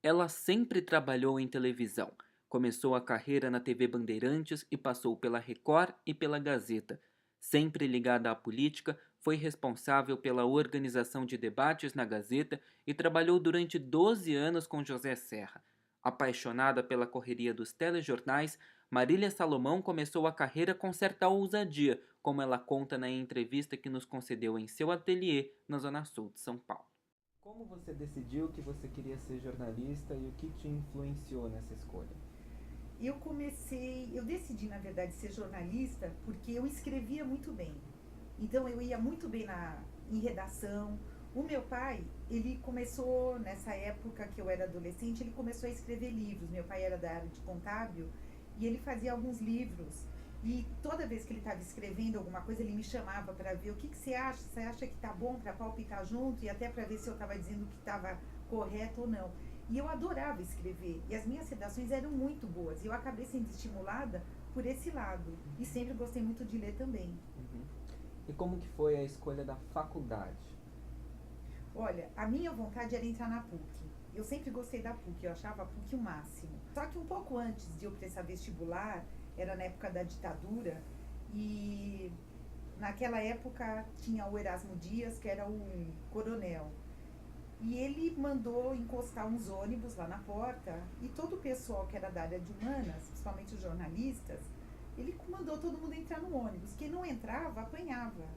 Ela sempre trabalhou em televisão. Começou a carreira na TV Bandeirantes e passou pela Record e pela Gazeta. Sempre ligada à política, foi responsável pela organização de debates na Gazeta e trabalhou durante 12 anos com José Serra. Apaixonada pela correria dos telejornais, Marília Salomão começou a carreira com certa ousadia, como ela conta na entrevista que nos concedeu em seu ateliê na Zona Sul de São Paulo. Como você decidiu que você queria ser jornalista e o que te influenciou nessa escolha? Eu decidi, na verdade, ser jornalista porque eu escrevia muito bem. Então eu ia muito bem em redação. O meu pai, ele começou, nessa época que eu era adolescente, ele começou a escrever livros. Meu pai era da área de contábil e ele fazia alguns livros. E toda vez que ele estava escrevendo alguma coisa, ele me chamava para ver o que você acha. Você acha que tá bom para palpitar junto? E até para ver se eu estava dizendo que estava correto ou não. E eu adorava escrever. E as minhas redações eram muito boas. E eu acabei sendo estimulada por esse lado. E sempre gostei muito de ler também. Uhum. E como que foi a escolha da faculdade? Olha, a minha vontade era entrar na PUC. Eu sempre gostei da PUC, eu achava a PUC o máximo. Só que um pouco antes de eu prestar vestibular, era na época da ditadura, e naquela época tinha o Erasmo Dias, que era um coronel. E ele mandou encostar uns ônibus lá na porta, e todo o pessoal que era da área de humanas, principalmente os jornalistas, ele mandou todo mundo entrar no ônibus. Quem não entrava, apanhava.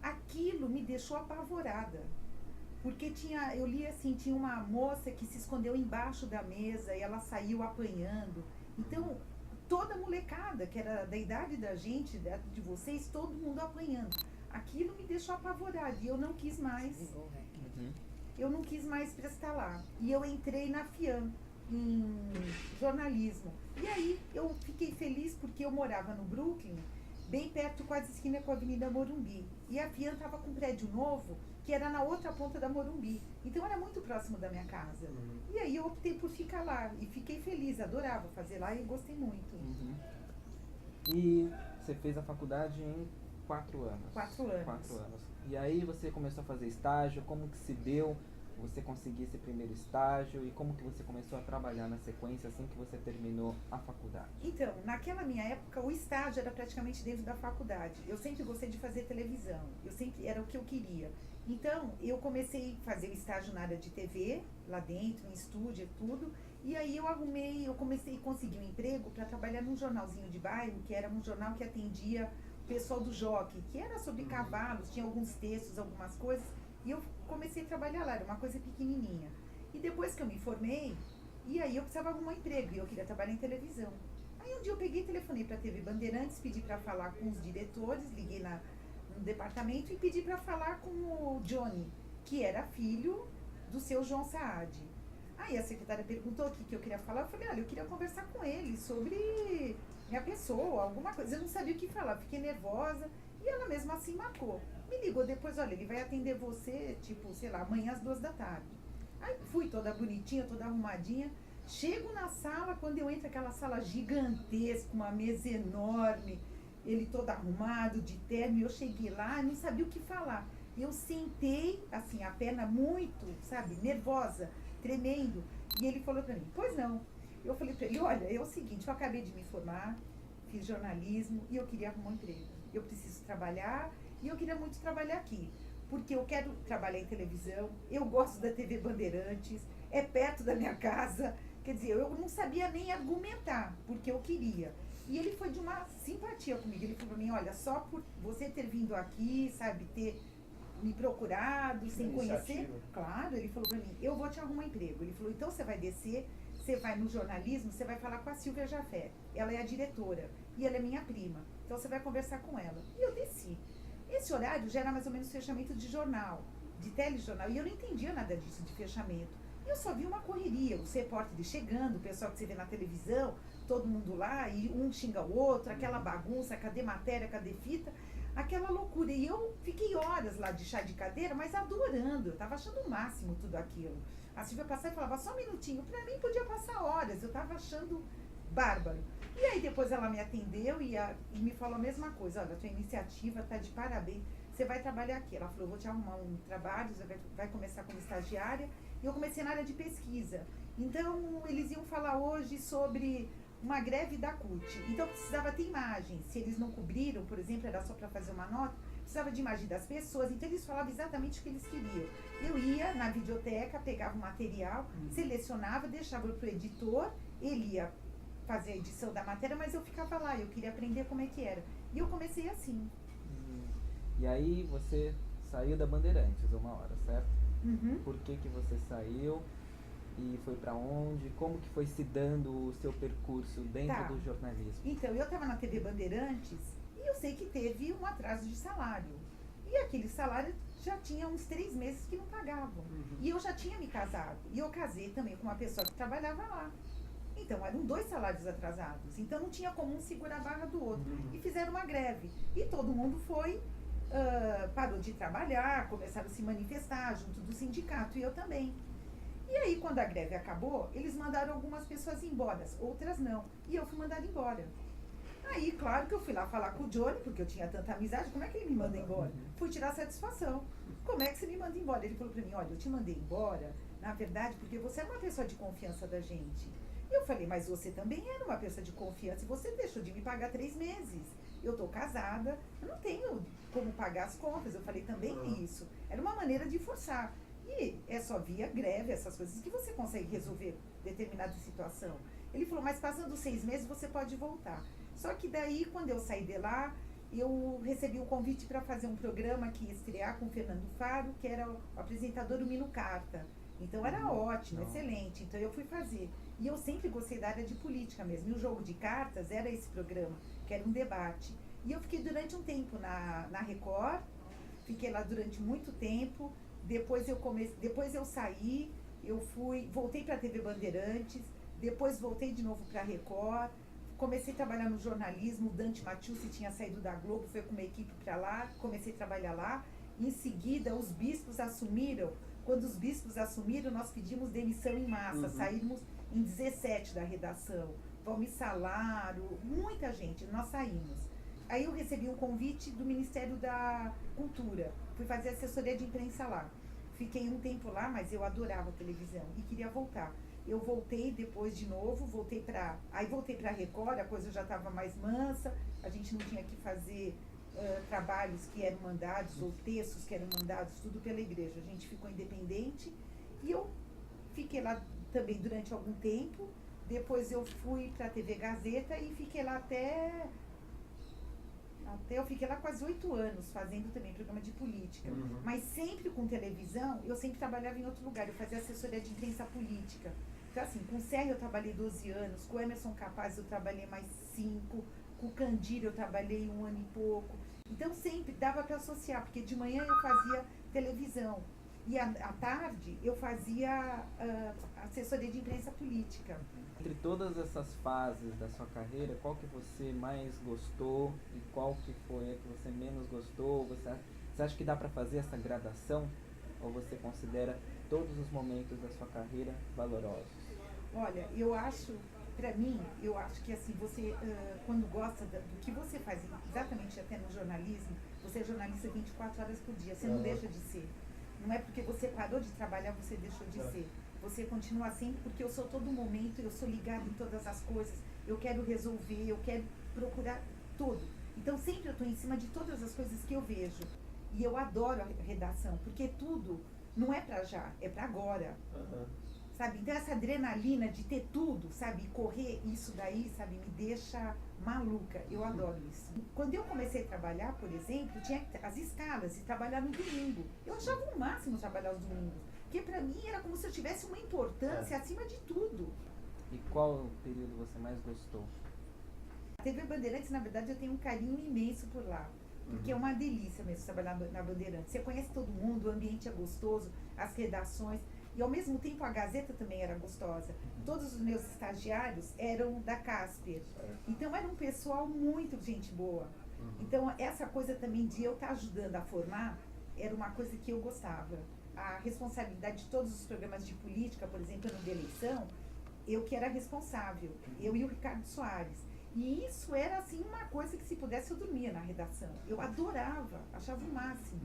Aquilo me deixou apavorada. Porque eu li assim, tinha uma moça que se escondeu embaixo da mesa e ela saiu apanhando. Então, toda a molecada, que era da idade da gente, de vocês, todo mundo apanhando. Aquilo me deixou apavorada e eu não quis mais. Uhum. Eu não quis mais prestar lá. E eu entrei na FIAM, em jornalismo. E aí eu fiquei feliz porque eu morava no Brooklyn, bem perto, quase esquina com a Avenida Morumbi. E a FIAM estava com um prédio novo, que era na outra ponta da Morumbi. Então era muito próximo da minha casa. Uhum. E aí eu optei por ficar lá. E fiquei feliz, adorava fazer lá e gostei muito. Uhum. E você fez a faculdade em 4 anos? 4 anos. 4 anos. E aí você começou a fazer estágio, como que se deu você conseguir esse primeiro estágio e como que você começou a trabalhar na sequência assim que você terminou a faculdade? Então, naquela minha época, o estágio era praticamente dentro da faculdade. Eu sempre gostei de fazer televisão, era o que eu queria. Então, eu comecei a fazer o estágio na área de TV, lá dentro, em estúdio e tudo. E aí eu comecei a conseguir um emprego para trabalhar num jornalzinho de bairro, que era um jornal que atendia o pessoal do jockey, que era sobre cavalos, tinha alguns textos, algumas coisas. E eu comecei a trabalhar lá, era uma coisa pequenininha. E depois que eu me formei, e aí eu precisava arrumar um emprego e eu queria trabalhar em televisão. Aí um dia eu peguei e telefonei para a TV Bandeirantes, pedi para falar com os diretores, liguei no departamento e pedi para falar com o Johnny, que era filho do seu João Saad. Aí a secretária perguntou o que eu queria falar, eu falei, olha, eu queria conversar com ele sobre minha pessoa, alguma coisa. Eu não sabia o que falar, fiquei nervosa e ela mesmo assim marcou. Me ligou depois, olha, ele vai atender você, tipo, sei lá, amanhã às 2 da tarde. Aí fui toda bonitinha, toda arrumadinha. Chego na sala, quando eu entro, aquela sala gigantesca, uma mesa enorme, ele todo arrumado, de terno, e eu cheguei lá, não sabia o que falar. Eu sentei, assim, a perna muito, sabe, nervosa, tremendo. E ele falou pra mim, pois não. Eu falei pra ele, olha, é o seguinte, eu acabei de me formar, fiz jornalismo e eu queria arrumar um emprego. Eu preciso trabalhar e eu queria muito trabalhar aqui. Porque eu quero trabalhar em televisão, eu gosto da TV Bandeirantes, é perto da minha casa. Quer dizer, eu não sabia nem argumentar, porque eu queria. E ele foi de uma simpatia comigo. Ele falou pra mim, olha, só por você ter vindo aqui, sabe, ter me procurado, sem conhecer. Claro, ele falou pra mim, eu vou te arrumar um emprego. Ele falou, então você vai descer, você vai no jornalismo, você vai falar com a Silvia Jafé. Ela é a diretora e ela é minha prima. Então você vai conversar com ela. E eu desci. Esse horário já era mais ou menos fechamento de jornal, de telejornal. E eu não entendia nada disso, de fechamento. E eu só vi uma correria, os repórteres chegando, o pessoal que você vê na televisão, todo mundo lá, e um xinga o outro, aquela bagunça, cadê matéria, cadê fita, aquela loucura. E eu fiquei horas lá de chá de cadeira, mas adorando, eu tava achando o máximo tudo aquilo. A Silvia passava e falava, só um minutinho, pra mim podia passar horas, eu tava achando bárbaro. E aí depois ela me atendeu e me falou a mesma coisa, olha, a tua iniciativa tá de parabéns, você vai trabalhar aqui. Ela falou, vou te arrumar um trabalho, você vai começar como estagiária. E eu comecei na área de pesquisa. Então, eles iam falar hoje sobre uma greve da CUT. Então, precisava ter imagem. Se eles não cobriram, por exemplo, era só para fazer uma nota, precisava de imagem das pessoas. Então, eles falavam exatamente o que eles queriam. Eu ia na videoteca, pegava o material, selecionava, deixava para o editor, ele ia fazer a edição da matéria, mas eu ficava lá, eu queria aprender como é que era. E eu comecei assim. E aí você saiu da Bandeirantes uma hora, certo? Uhum. Por que você saiu e foi para onde? Como que foi se dando o seu percurso dentro Tá. do jornalismo? Então, eu estava na TV Bandeirantes e eu sei que teve um atraso de salário. E aquele salário já tinha uns 3 meses que não pagavam. E eu já tinha me casado. E eu casei também com uma pessoa que trabalhava lá. Então, eram 2 salários atrasados. Então, não tinha como um segurar a barra do outro. E fizeram uma greve. E todo mundo foi, parou de trabalhar, começaram a se manifestar junto do sindicato. E eu também. E aí, quando a greve acabou, eles mandaram algumas pessoas embora, outras não. E eu fui mandada embora. Aí, claro que eu fui lá falar com o Johnny, porque eu tinha tanta amizade, como é que ele me manda embora? Fui tirar satisfação. Como é que você me manda embora? Ele falou pra mim, olha, eu te mandei embora, na verdade, porque você era uma pessoa de confiança da gente. E eu falei, mas você também era uma pessoa de confiança e você deixou de me pagar 3 meses. Eu tô casada, eu não tenho como pagar as contas. Eu falei também isso. Era uma maneira de forçar. E é só via greve, essas coisas, que você consegue resolver determinada situação. Ele falou, mas passando 6 meses você pode voltar. Só que daí, quando eu saí de lá, eu recebi um convite para fazer um programa que ia estrear com o Fernando Faro, que era o apresentador do Mino Carta. Então era ótimo, excelente. Então eu fui fazer. E eu sempre gostei da área de política mesmo. E o Jogo de Cartas era esse programa, que era um debate. E eu fiquei durante um tempo na Record, fiquei lá durante muito tempo. Depois eu saí, voltei para a TV Bandeirantes, depois voltei de novo para a Record, comecei a trabalhar no jornalismo. O Dante Matiusi tinha saído da Globo, foi com uma equipe para lá, comecei a trabalhar lá. Em seguida, os bispos assumiram. Quando os bispos assumiram, nós pedimos demissão em massa, saímos em 17 da redação, Valmir Salaro, muita gente, nós saímos. Aí eu recebi um convite do Ministério da Cultura, fui fazer assessoria de imprensa lá. Fiquei um tempo lá, mas eu adorava televisão e queria voltar. Eu voltei depois de novo, voltei para a Record, a coisa já estava mais mansa, a gente não tinha que fazer trabalhos que eram mandados, ou textos que eram mandados, tudo pela igreja. A gente ficou independente e eu fiquei lá também durante algum tempo. Depois eu fui para a TV Gazeta e fiquei lá até eu fiquei lá quase 8 anos, fazendo também programa de política. Mas sempre com televisão, eu sempre trabalhava em outro lugar. Eu fazia assessoria de imprensa política. Então, assim, com o Sérgio eu trabalhei 12 anos, com o Emerson Capaz eu trabalhei mais 5, com o Candir eu trabalhei 1 ano e pouco. Então, sempre dava para associar, porque de manhã eu fazia televisão. E à tarde eu fazia assessoria de imprensa política. Entre todas essas fases da sua carreira, qual que você mais gostou e qual que foi a que você menos gostou? Você acha que dá para fazer essa gradação? Ou você considera todos os momentos da sua carreira valorosos? Olha, eu acho que assim, você, quando gosta do que você faz, exatamente até no jornalismo, você é jornalista 24 horas por dia, você não deixa de ser. Não é porque você parou de trabalhar, você deixou de ser. Você continua sempre, porque eu sou todo momento, eu sou ligada em todas as coisas, eu quero resolver, eu quero procurar tudo. Então sempre eu estou em cima de todas as coisas que eu vejo. E eu adoro a redação, porque tudo não é para já, é para agora. Sabe? Então essa adrenalina de ter tudo, sabe? Correr isso daí, sabe? Me deixa maluca. Eu adoro isso. Quando eu comecei a trabalhar, por exemplo, tinha as escalas e trabalhar no domingo. Eu achava o máximo trabalhar os domingos. Porque pra mim era como se eu tivesse uma importância acima de tudo. E qual período você mais gostou? A TV Bandeirantes, na verdade, eu tenho um carinho imenso por lá. Porque é uma delícia mesmo trabalhar na Bandeirantes. Você conhece todo mundo, o ambiente é gostoso, as redações. E ao mesmo tempo a Gazeta também era gostosa. Todos os meus estagiários eram da Casper. Então era um pessoal muito gente boa. Então essa coisa também de eu estar ajudando a formar era uma coisa que eu gostava. A responsabilidade de todos os programas de política, por exemplo, ano de eleição, eu que era responsável. Eu e o Ricardo Soares. E isso era assim uma coisa que se pudesse eu dormia na redação. Eu adorava, achava o máximo.